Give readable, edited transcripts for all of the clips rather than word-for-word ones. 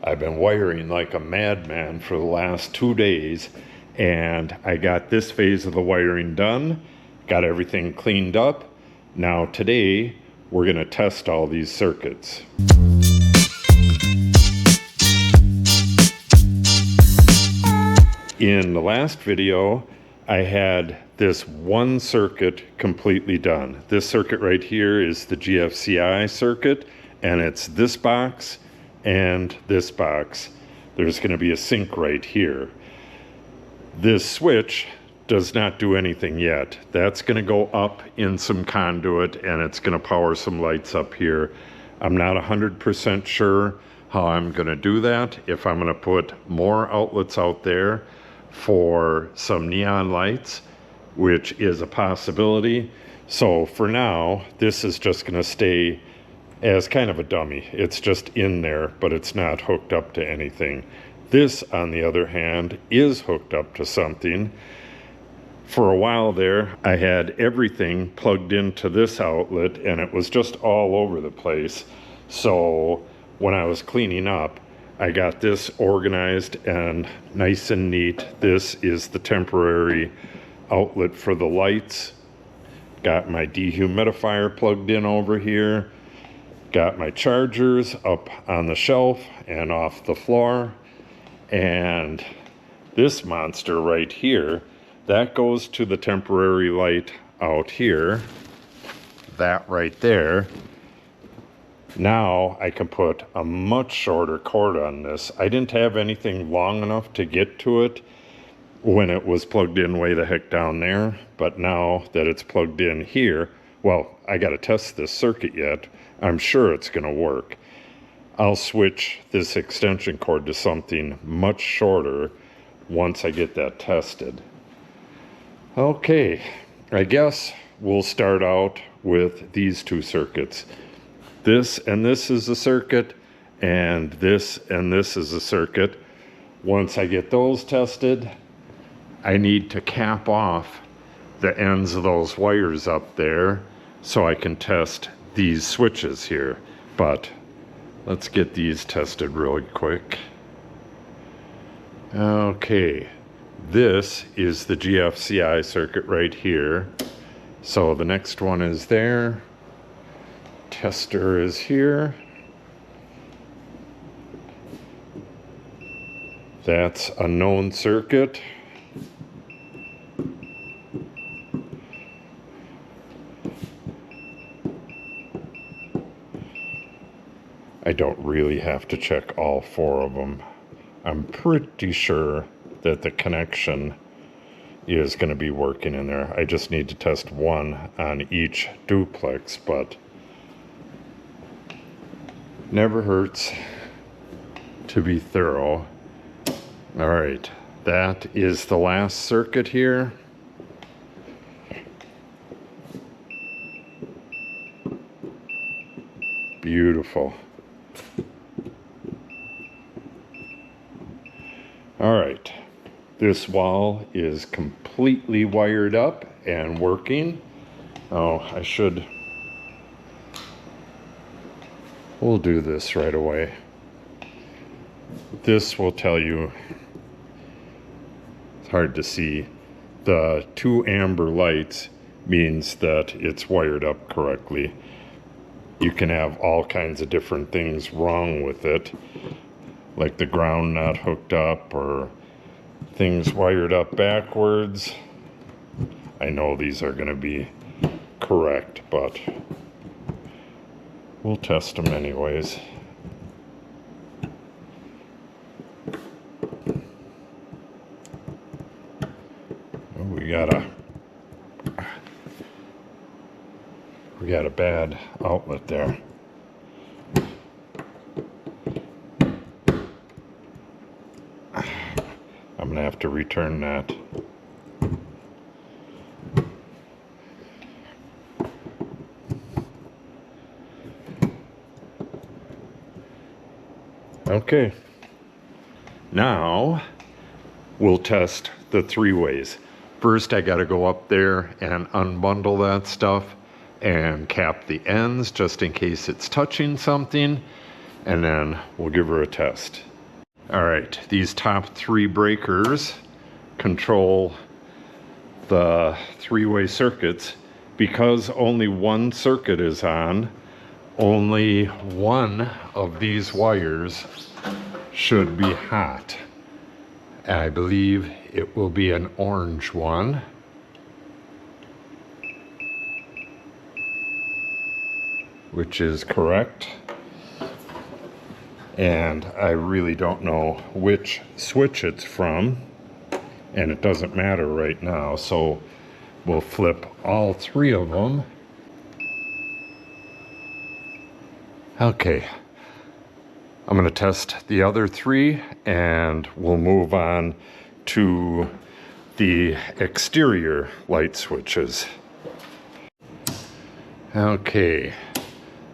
I've been wiring like a madman for the last 2 days, and I got this phase of the wiring done, got everything cleaned up. Now today, we're gonna test all these circuits. In the last video, I had this one circuit completely done. This circuit right here is the GFCI circuit, and it's this box and this box. There's going to be a sink right here. This switch does not do anything yet. That's going to go up in some conduit, and it's going to power some lights up here. I'm not 100% sure how I'm going to do that, if I'm going to put more outlets out there for some neon lights, which is a possibility. So for now, this is just going to stay as kind of a dummy. It's just in there, but it's not hooked up to anything. This, on the other hand, is hooked up to something. For a while there, I had everything plugged into this outlet, and it was just all over the place. So when I was cleaning up, I got this organized and nice and neat. This is the temporary outlet for the lights. Got my dehumidifier plugged in over here. Got my chargers up on the shelf and off the floor. And this monster right here, that goes to the temporary light out here. That right there. Now I can put a much shorter cord on this. I didn't have anything long enough to get to it when it was plugged in way the heck down there. But now that it's plugged in here, well, I got to test this circuit yet. I'm sure it's going to work. I'll switch this extension cord to something much shorter once I get that tested. Okay, I guess we'll start out with these two circuits. This and this is a circuit, and this is a circuit. Once I get those tested, I need to cap off the ends of those wires up there so I can test these switches here. But let's get these tested really quick. Okay, this is the GFCI circuit right here. So the next one is there. Tester is here. That's a known circuit. I don't really have to check all four of them. I'm pretty sure that the connection is going to be working in there. I just need to test one on each duplex, but never hurts to be thorough. All right, that is the last circuit here. Beautiful. All right, this wall is completely wired up and working. Oh, we'll do this right away. This will tell you, it's hard to see, the 2 amber lights means that it's wired up correctly. You can have all kinds of different things wrong with it, like the ground not hooked up or things wired up backwards. I know these are going to be correct, but we'll test them anyways. Oh, we got a bad outlet there. I'm gonna have to return that. Okay, now we'll test the 3-ways. First, I gotta go up there and unbundle that stuff and cap the ends just in case it's touching something, and then we'll give her a test. All right, these top 3 breakers control the 3-way circuits. Because only one circuit is on, only one of these wires should be hot. I believe it will be an orange one. Which is correct. And I really don't know which switch it's from, and it doesn't matter right now, so we'll flip all 3 of them. Okay, I'm going to test the other 3 and we'll move on to the exterior light switches. Okay,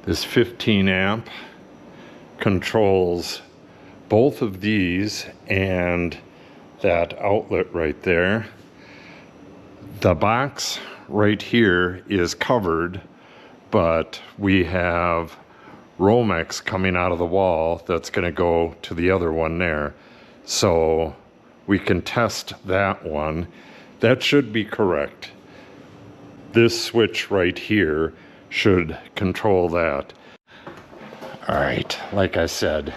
this 15 amp controls both of these and that outlet right there. The box right here is covered, but we have Romex coming out of the wall that's going to go to the other one there. So we can test that one. That should be correct. This switch right here should control that. All right, like I said,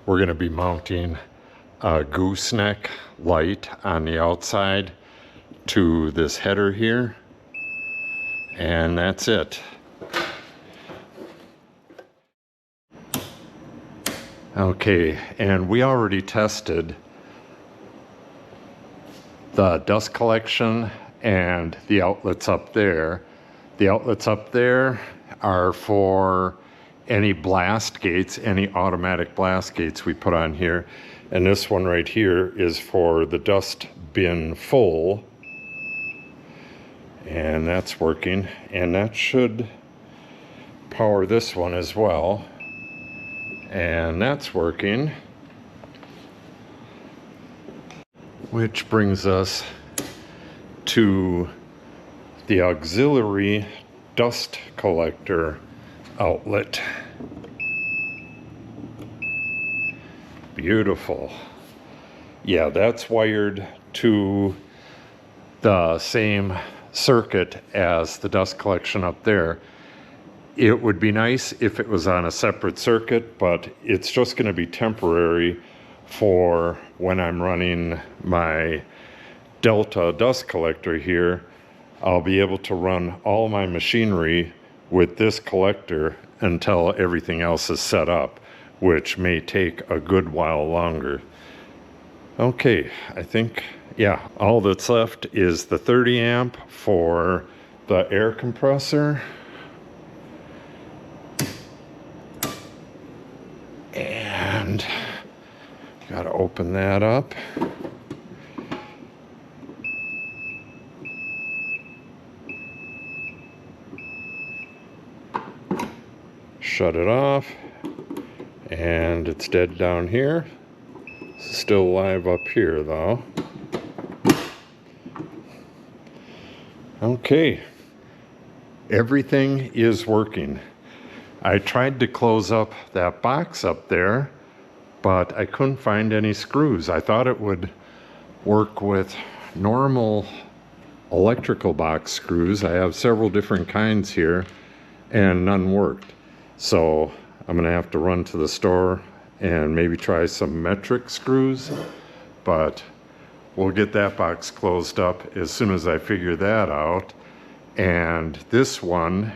we're going to be mounting a gooseneck light on the outside to this header here, and that's it. Okay, and we already tested the dust collection and the outlets up there. The outlets up there are for any blast gates, any automatic blast gates we put on here. And this one right here is for the dust bin full. And that's working. And that should power this one as well. And that's working. Which brings us to the auxiliary dust collector outlet. Beautiful. Yeah, that's wired to the same circuit as the dust collection up there. It would be nice if it was on a separate circuit, but it's just going to be temporary for when I'm running my Delta dust collector here. I'll be able to run all my machinery with this collector until everything else is set up, which may take a good while longer. Okay, I think, yeah, all that's left is the 30 amp for the air compressor. And gotta open that up. Shut it off, and it's dead down here. It's still live up here though. Okay, everything is working. I tried to close up that box up there, but I couldn't find any screws. I thought it would work with normal electrical box screws. I have several different kinds here, and none worked. So I'm gonna have to run to the store and maybe try some metric screws, but we'll get that box closed up as soon as I figure that out. And this one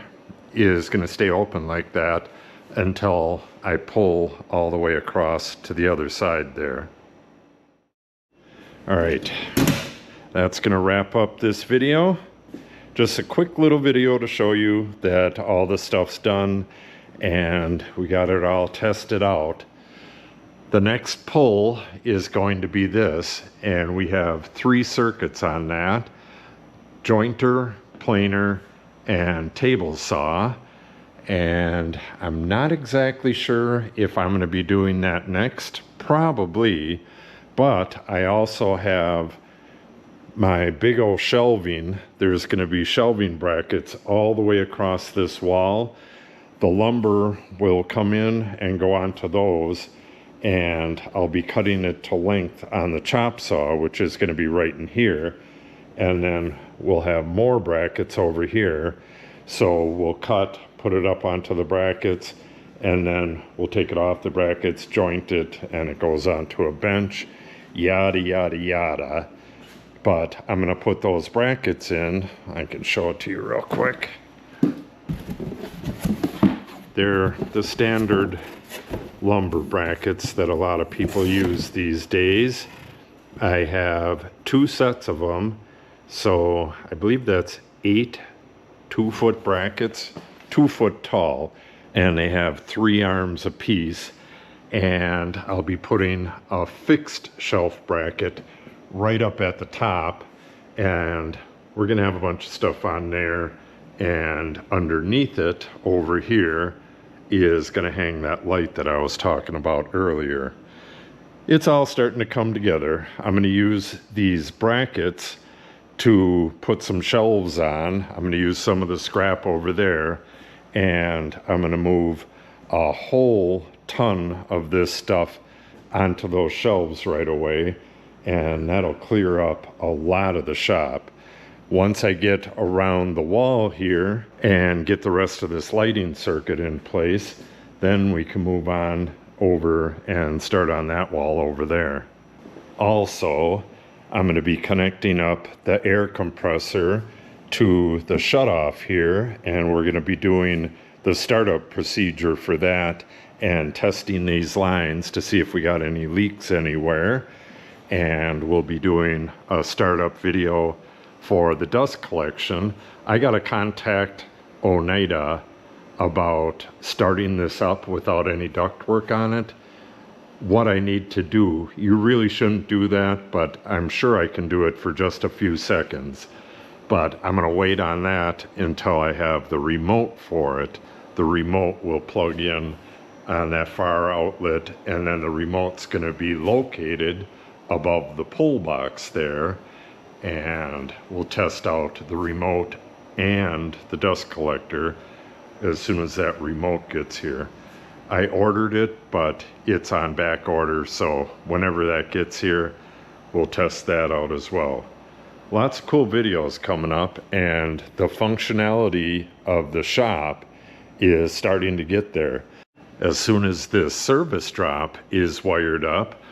is gonna stay open like that until I pull all the way across to the other side there. All right, that's gonna wrap up this video. Just a quick little video to show you that all the stuff's done and we got it all tested out. The next pull is going to be this, and we have 3 circuits on that: jointer, planer, and table saw. And I'm not exactly sure if I'm going to be doing that next, probably, but I also have my big old shelving. There's going to be shelving brackets all the way across this wall. The lumber will come in and go onto those, and I'll be cutting it to length on the chop saw, which is going to be right in here. And then we'll have more brackets over here. So we'll cut, put it up onto the brackets, and then we'll take it off the brackets, joint it, and it goes onto a bench, yada, yada, yada. But I'm going to put those brackets in. I can show it to you real quick. They're the standard lumber brackets that a lot of people use these days. I have 2 sets of them. So I believe that's 8 2-foot brackets, 2 foot tall, and they have 3 arms apiece. And I'll be putting a fixed shelf bracket right up at the top, and we're gonna have a bunch of stuff on there, and underneath it over here is gonna hang that light that I was talking about earlier. It's all starting to come together. I'm gonna use these brackets to put some shelves on. I'm going to use some of the scrap over there, and I'm going to move a whole ton of this stuff onto those shelves right away, and that'll clear up a lot of the shop. Once I get around the wall here and get the rest of this lighting circuit in place, then we can move on over and start on that wall over there. Also, I'm going to be connecting up the air compressor to the shutoff here, and we're going to be doing the startup procedure for that and testing these lines to see if we got any leaks anywhere. And we'll be doing a startup video for the dust collection. I got to contact Oneida about starting this up without any ductwork on it. What I need to do, you really shouldn't do that, but I'm sure I can do it for just a few seconds. But I'm going to wait on that until I have the remote for it. The remote will plug in on that far outlet, and then the remote's going to be located above the pull box there, and we'll test out the remote and the dust collector as soon as that remote gets here. I ordered it, but it's on back order, so whenever that gets here, we'll test that out as well. Lots of cool videos coming up, and the functionality of the shop is starting to get there. As soon as this service drop is wired up,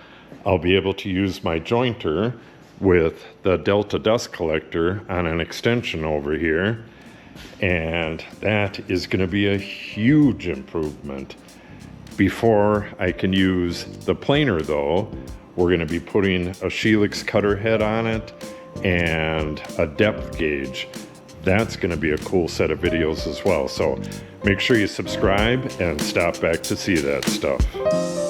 I'll be able to use my jointer with the Delta dust collector on an extension over here, and that is going to be a huge improvement. Before I can use the planer though, we're going to be putting a Helix cutter head on it and a depth gauge. That's going to be a cool set of videos as well. So make sure you subscribe and stop back to see that stuff.